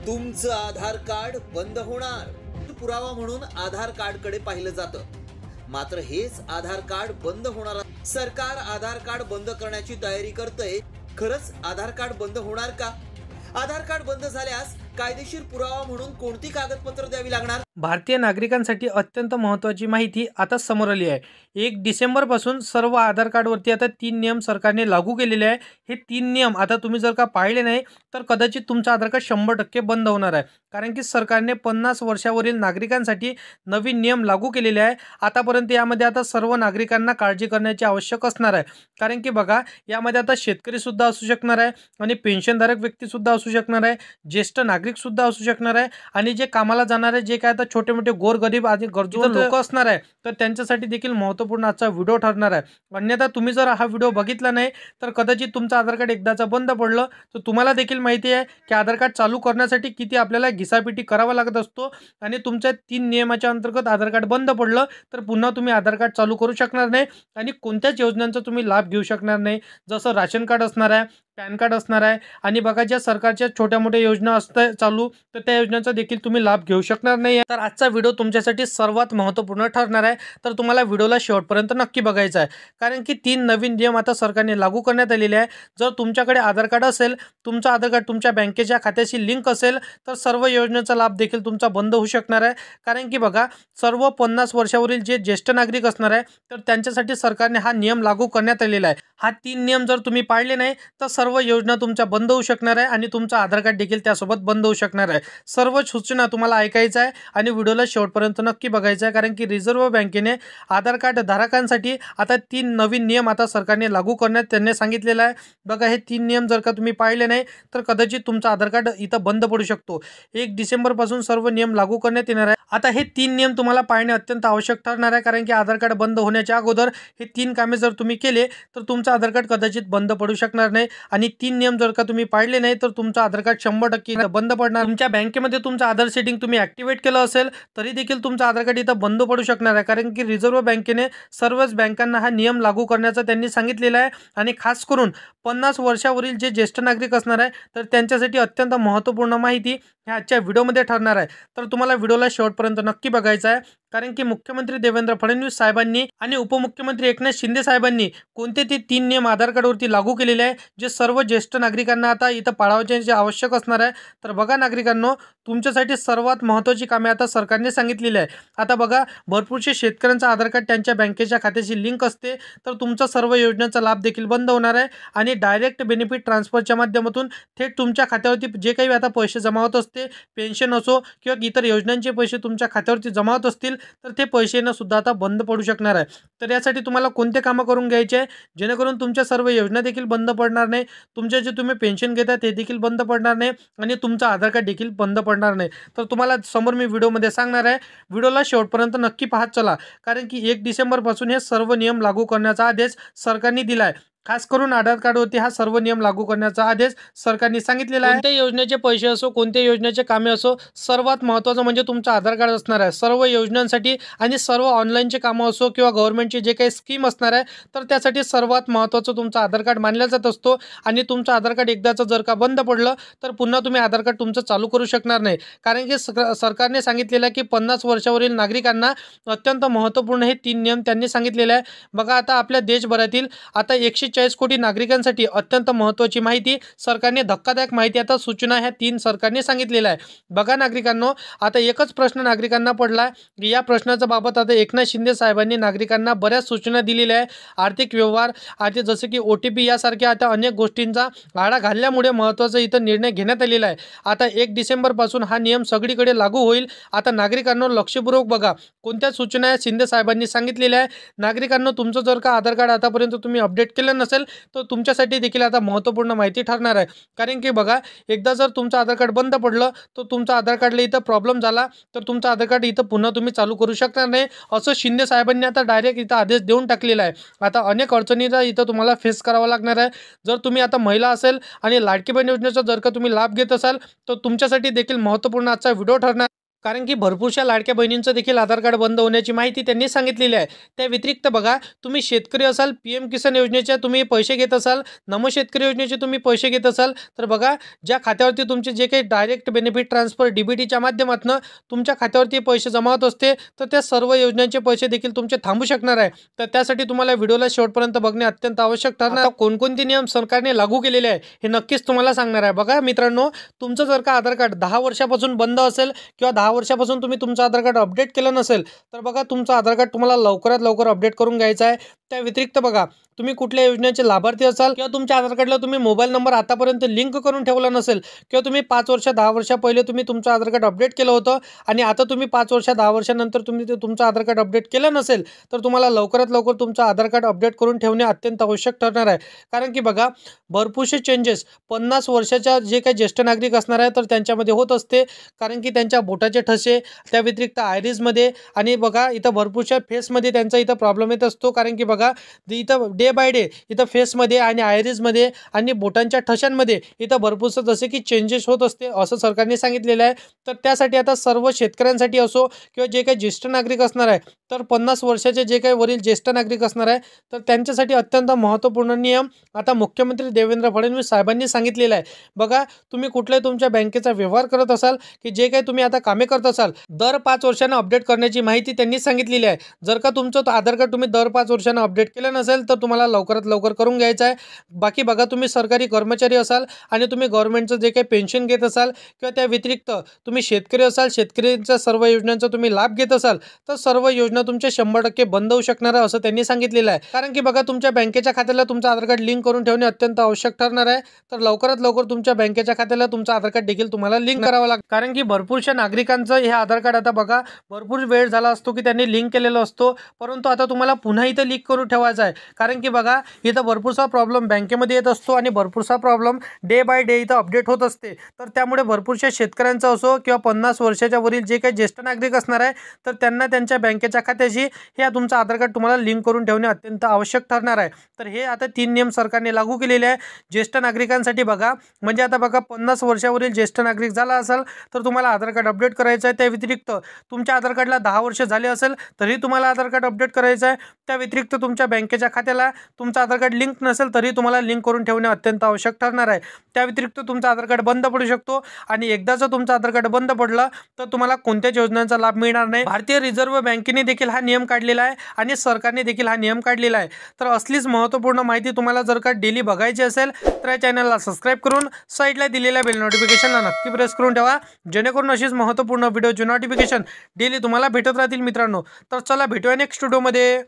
तुमचं आधार कार्ड बंद होणार पुरावा म्हणून आधार कार्ड कडे पाहिलं जातं। मात्र हेच आधार कार्ड बंद होणार। सरकार आधार कार्ड बंद करण्याची तयारी करतंय। खरंच आधार कार्ड बंद होणार का? आधार कार्ड बंद झाल्यास कायदेशीर पुरावा म्हणून कोणती कागदपत्र द्यावी लागणार? भारतीय नागरिकांसाठी अत्यंत महत्त्वाची माहिती आता समोर आली आहे। 1 डिसेंबरपासून सर्व आधार कार्डवरती आता 3 नियम सरकारने लागू केलेले आहे। हे 3 नियम आता तुम्ही जर का पाळले नाही तर कदाचित तुमचं आधार कार्ड 100% बंद होणार आहे। कारण की सरकारने 50 वर्षावरील नागरिकांसाठी नवीन नियम लागू केलेले आहे। आतापर्यंत यामध्ये आता सर्व नागरिकांना काळजी करण्याची आवश्यक असणार आहे। कारण की बघा, यामध्ये आता शेतकरी सुद्धा असू शकणार आहे आणि पेन्शनधारक व्यक्ती सुद्धा असू शकणार आहे, ज्येष्ठ नागरिक सुद्धा असू शकणार आहे आणि जे कामाला जाणारे जे काय आता छोटे मोठे गोरगरीब आणि गरजू लोक असणार आहे तर त्यांच्यासाठी देखील महत्त्वपूर्ण आजचा व्हिडिओ ठरणार आहे। अन्यथा तुम्ही जर हा व्हिडिओ बघितला नाही तर कदाचित तुमचं आधार कार्ड एकदाचा बंद पडलं तर तुम्हाला देखील माहिती आहे की आधार कार्ड चालू करण्यासाठी किती आपल्याला घिसापिटी करावा लागत असतो आणि तुमच्या 3 नियमाच्या अंतर्गत आधार कार्ड बंद पडलं तर पुन्हा तुम्ही आधार कार्ड चालू करू शकणार नाही आणि कोणत्याच योजनांचा तुम्ही लाभ घेऊ शकणार नाही। जसं राशन कार्ड असणार आहे, पॅन कार्ड असणार आहे आणि बघा ज्या सरकारच्या छोट्या मोठ्या योजना असतात चालू तर त्या योजनांचा देखील तुम्ही लाभ घेऊ शकणार नाही। तर आजचा व्हिडिओ तुमच्यासाठी सर्वात महत्त्वपूर्ण ठरणार आहे। तर तुम्हाला व्हिडिओला शेवटपर्यंत नक्की बघायचा आहे कारण की 3 नवीन नियम आता सरकारने लागू करण्यात आलेले आहे। जर तुमच्याकडे आधार कार्ड असेल, तुमचं आधार कार्ड तुमच्या बँकेच्या खात्याशी लिंक असेल तर सर्व योजनेचा लाभ देखील तुमचा बंद होऊ शकणार आहे। कारण की बघा, सर्व 50 वर्षावरील जे ज्येष्ठ नागरिक असणार आहे तर त्यांच्यासाठी सरकारने हा नियम लागू करण्यात आलेला आहे। हा 3 नियम जर तुम्ही पाळले नाही तर सर्व योजना तुमच्या बंद होऊ शकणार आहे आणि तुमचं आधार कार्ड देखील त्यासोबत बंद होऊ शकणार आहे। सर्व सूचना तुम्हाला ऐकायचं आहे आणि व्हिडिओला शेवटपर्यंत नक्की बघायचं आहे कारण की रिझर्व्ह बँकेने आधार कार्ड धारकांसाठी आता 3 नवीन नियम आता सरकारने लागू करण्यात त्यांनी सांगितलेलं आहे। बघा, हे 3 नियम जर का तुम्ही पाळले नाही तर कदाचित तुमचं आधार कार्ड इथं बंद पडू शकतो। 1 डिसेंबरपासून सर्व नियम लागू करण्यात येणार आहे। आता हे 3 नियम तुम्हाला पाळणे अत्यंत आवश्यक ठरणार आहे कारण की आधार कार्ड बंद होण्याच्या अगोदर हे 3 कामे जर तुम्ही केले तर तुमचं आधार कार्ड कदाचित बंद पडू शकणार नाही आणि 3 नियम जर का तुम्ही पाळले नाही तर तुमचं आधार कार्ड 100% बंद पडणार। तुमच्या बँकेमध्ये तुमचं आधार सेटिंग तुम्ही ॲक्टिवेट केलं असेल तरी देखील तुमचं आधार कार्ड इथं बंद पडू शकणार आहे कारण की रिझर्व्ह बँकेने सर्वच बँकांना हा नियम लागू करण्याचं त्यांनी सांगितलेलं आहे आणि खास करून 50 वर्षावरील जे ज्येष्ठ नागरिक असणार आहे तर त्यांच्यासाठी अत्यंत महत्त्वपूर्ण माहिती ह्या आजच्या व्हिडिओमध्ये ठरणार आहे। तर तुम्हाला व्हिडिओला शेवटपर्यंत नक्की बघायचा आहे कारण की मुख्यमंत्री देवेंद्र फडणवीस साहेबांनी आणि उपमुख्यमंत्री एकनाथ शिंदे साहेबांनी कोणते ते 3 नियम आधार कार्डवरती लागू केलेले आहे जे सर्व ज्येष्ठ नागरिकांना आता इथं पाळावयाचे आवश्यक असणार आहे। तर बघा नागरिकांनो, तुमच्यासाठी सर्वात महत्त्वाची कामे आता सरकारने सांगितलेली आहे। आता बघा, भरपूरशे शेतकऱ्यांचं आधार कार्ड त्यांच्या बँकेच्या खात्याशी लिंक असते तर तुमचा सर्व योजनांचा लाभ देखील बंद होणार आहे आणि डायरेक्ट बेनिफिट ट्रान्सफरच्या माध्यमातून थेट तुमच्या खात्यावरती जे काही आता पैसे जमा होत असते, पेन्शन असो किंवा इतर योजनांचे पैसे तुमच्या खात्यावरती जमा होत असतील तर ते पैसे न सुद्धा आता बंद पडू शकणार आहे। तर यासाठी तुम्हाला कोणते कामं करून घ्यायचे आहे जेणेकरून तुमच्या सर्व योजना देखील बंद पडणार नाही, तुमचे जे तुम्ही पेन्शन घेता ते देखील बंद पडणार नाही आणि तुमचं आधार कार्ड देखील बंद पडणार नाही। तर तुम्हाला समोर मी व्हिडिओमध्ये सांगणार आहे, व्हिडिओला शेवटपर्यंत नक्की पाहत चला कारण की 1 डिसेंबरपासून हे सर्व नियम लागू करण्याचा आदेश सरकारने दिला आहे। खास करून आधार कार्डवरती हा सर्व नियम लागू करण्याचा आदेश सरकारने सांगितलेला आहे। कोणत्या योजनेचे पैसे असो, कोणत्या योजनेचे कामे असो, सर्वात महत्त्वाचं म्हणजे तुमचं आधार कार्ड असणार आहे। सर्व योजनांसाठी आणि सर्व ऑनलाईनचे कामं असो किंवा गव्हर्नमेंटची जे काही स्कीम असणार आहे तर त्यासाठी सर्वात महत्त्वाचं तुमचं आधार कार्ड मानला जात असतो आणि तुमचं आधार कार्ड एकदाचं जर का बंद पडलं तर पुन्हा तुम्ही आधार कार्ड तुमचं चालू करू शकणार नाही कारण की सरकारने सांगितलेलं आहे की 50 वर्षावरील नागरिकांना अत्यंत महत्त्वपूर्ण हे 3 नियम त्यांनी सांगितलेले आहे। बघा, आता आपल्या देशभरातील आता 140 कोटी नागरिकांसाठी अत्यंत महत्त्वाची माहिती सरकारने, धक्कादायक माहिती आता सूचना ह्या 3 सरकारने सांगितलेल्या आहे। बघा नागरिकांनो, आता एकच प्रश्न नागरिकांना पडला की या प्रश्नाच्या बाबत आता एकनाथ शिंदे साहेबांनी नागरिकांना बऱ्याच सूचना दिलेल्या आहे। आर्थिक व्यवहार आता जसे की OTP यासारख्या आता अनेक गोष्टींचा आळा घालल्यामुळे महत्त्वाचा इथं निर्णय घेण्यात आलेला आहे। आता 1 डिसेंबरपासून हा नियम सगळीकडे लागू होईल। आता नागरिकांनो लक्षपूर्वक बघा कोणत्या सूचना शिंदे साहेबांनी सांगितलेल्या आहे। नागरिकांनो, तुमचं जर का आधार कार्ड आतापर्यंत तुम्ही अपडेट केलं नसेल तर तुमच्यासाठी देखील आता महत्त्वपूर्ण माहिती ठरणार आहे कारण की बघा, एकदा जर तुमचं आधार कार्ड बंद पडलं तर तुमचं आधार कार्डला इथं प्रॉब्लेम झाला तर तुमचं आधार कार्ड इथं पुन्हा तुम्ही चालू करू शकणार नाही असं शिंदे साहेबांनी आता डायरेक्ट इथं आदेश देऊन टाकलेला आहे। आता अनेक अडचणीचा इथं तुम्हाला फेस करावा लागणार आहे। जर तुम्ही आता महिला असेल आणि लाडकी बहीण योजनेचा जर का तुम्ही लाभ घेत असाल तर तुमच्यासाठी देखील महत्त्वपूर्ण आजचा व्हिडिओ ठरणार कारण की भरपूरशा लाडक्या बहिणींचं देखील आधार कार्ड बंद होण्याची माहिती त्यांनी सांगितलेली आहे. त्या व्यतिरिक्त बघा, तुम्ही शेतकरी असाल, PM किसान योजनेचे तुम्ही पैसे घेत असाल, नमो शेतकरी योजनेचे तुम्ही पैसे घेत असाल, तर बघा ज्या खात्यावरती तुमचे जे काही डायरेक्ट बेनिफिट ट्रान्सफर DBTच्या माध्यमातून तुमच्या खात्यावरती पैसे जमा होत असते, तर त्या सर्व योजनांचे पैसे देखील तुमचे थांबू शकणार आहे. तर त्यासाठी तुम्हाला व्हिडिओला शेवटपर्यंत बघणे अत्यंत आवश्यक ठरणार. आता कोणकोणते नियम सरकारने लागू केलेले आहे हे नक्कीच तुम्हाला सांगणार आहे. बघा मित्रांनो, तुमचं जर का आधार कार्ड 10 वर्षापासून बंद असेल किंवा 10 वर्षापासून तुम्ही तुमचं आधार कार्ड अपडेट केलं नसेल, तर बघा तुमचं आधार कार्ड तुम्हाला लवकरात लवकर अपडेट करून घ्यायचं आहे. त्या व्यतिरिक्त बघा, तुम्ही कुठल्या योजनेचे लाभार्थी असाल किंवा तुमच्या आधार कार्डला तुम्ही मोबाईल नंबर आतापर्यंत लिंक करून ठेवला नसेल किंवा तुम्ही 5 वर्ष 10 वर्ष पहिले तुम्ही तुमचं आधार कार्ड अपडेट केलं होतं आणि आता तुम्ही 5 वर्ष 10 वर्षानंतर तुम्ही तुमचं आधार कार्ड अपडेट केलं नसेल, तर तुम्हाला लवकरात लवकर तुमचं आधार कार्ड अपडेट करून ठेवणे अत्यंत आवश्यक ठरणार आहे. कारण की बघा, भरपूरसे चेंजेस 50 वर्षाच्या जे काही ज्येष्ठ नागरिक असणार आहे तर त्यांच्यामध्ये होत असते. कारण की त्यांच्या बोटाचे ठसे, त्या व्यतिरिक्त आयरिसमध्ये आणि बघा इथं भरपूरशा फेसमध्ये त्यांचा इथं प्रॉब्लेम येत असतो. कारण की बघा, इथं डे बाय डे इथं फेसमध्ये आणि आयरिसमध्ये आणि बोटांच्या ठशांमध्ये इथं भरपूरसं जसे की चेंजेस होत असते असं सरकारने सांगितलेलं आहे. तर त्यासाठी आता सर्व शेतकऱ्यांसाठी असो किंवा जे काही ज्येष्ठ नागरिक असणार आहे, तर 50 वर्षाचे जे काही वरील ज्येष्ठ नागरिक असणार आहे, तर त्यांच्यासाठी अत्यंत महत्त्वपूर्ण नियम आता मुख्यमंत्री देवेंद्र फडणवीस साहेबांनी सांगितलेलं आहे. बघा, तुम्ही कुठल्याही तुमच्या बँकेचा व्यवहार करत असाल की जे काही तुम्ही आता कामे करत असाल, दर 5 वर्षांना अपडेट करण्याची माहिती त्यांनी सांगितलेली आहे. जर का तुमचं आधार कार्ड तुम्ही दर 5 वर्षांना अपडेट केलं नसेल, तर तुम्हाला लवकरात लवकर करून घ्यायचं आहे. बाकी बघा, तुम्ही सरकारी कर्मचारी असाल आणि तुम्ही गव्हर्नमेंटचं जे काही पेन्शन घेत असाल किंवा त्या व्यतिरिक्त तुम्ही शेतकरी असाल, शेतकऱ्यांच्या सर्व योजनांचा तुम्ही लाभ घेत असाल, तर सर्व योजना तुमच्या 100% बंद होऊ शकणार आहे असं त्यांनी सांगितलेलं आहे. कारण की बघा, तुमच्या बँकेच्या खात्याला तुमचं आधार कार्ड लिंक करून ठेवणे अत्यंत आवश्यक ठरणार आहे. तर लवकरात लवकर तुमच्या बँकेच्या खात्याला तुमचं आधार कार्ड देखील तुम्हाला लिंक करावं लागतं. कारण की भरपूरशा नागरिकांचं हे आधार कार्ड आता बघा, भरपूर वेळ झाला असतो की त्यांनी लिंक केलेलं असतो, परंतु आता तुम्हाला पुन्हा इथं लिंक करून ठेवायचं आहे. कारण की बघा, इथं भरपूरसा प्रॉब्लेम बँकेमध्ये येत असतो आणि भरपूरसा प्रॉब्लेम डे बाय डे इथं अपडेट होत असते. तर त्यामुळे भरपूरशा शेतकऱ्यांचं असो किंवा 50 वर्षाच्या वरील जे काही ज्येष्ठ नागरिक असणार आहे, तर त्यांना त्यांच्या बँकेच्या खात्याशी हे तुमचं आधार कार्ड तुम्हाला लिंक करून ठेवणे अत्यंत आवश्यक ठरणार आहे. तर हे आता 3 नियम सरकारने लागू केलेले आहे ज्येष्ठ नागरिकांसाठी. बघा, म्हणजे आता बघा, 50 वर्षावरील ज्येष्ठ नागरिक झाला असाल तर तुम्हाला आधार कार्ड अपडेट करायचं आहे. त्या व्यतिरिक्त तुमच्या आधार कार्डला 10 वर्ष झाले असेल तरी तुम्हाला आधार कार्ड अपडेट करायचं आहे. त्या व्यतिरिक्त तुमच्या बँकेच्या खात्याला तुमचं आधार कार्ड लिंक नसेल तरी तुम्हाला लिंक करून ठेवणे अत्यंत आवश्यक ठरणार आहे. त्या व्यतिरिक्त तुमचं आधार कार्ड बंद पडू शकतो आणि एकदाचं तुमचं आधार कार्ड बंद पडलं तर तुम्हाला कोणत्याच योजनांचा लाभ मिळणार नाही. भारतीय रिझर्व्ह बँकेने देखील हा नियम काढलेला आहे आणि सरकारने देखील हा नियम काढलेला आहे. तर असलीच महत्त्वपूर्ण माहिती तुम्हाला जर का डेली बघायची असेल तर या चॅनलला सबस्क्राईब करून साईडला दिलेल्या बेल नोटिफिकेशनला नक्की प्रेस करून ठेवा, जेणेकरून अशीच महत्त्वपूर्ण व्हिडिओची नोटिफिकेशन डेली तुम्हाला भेटत राहतील मित्रांनो. तर चला भेटूया नेक्स्ट व्हिडिओमध्ये.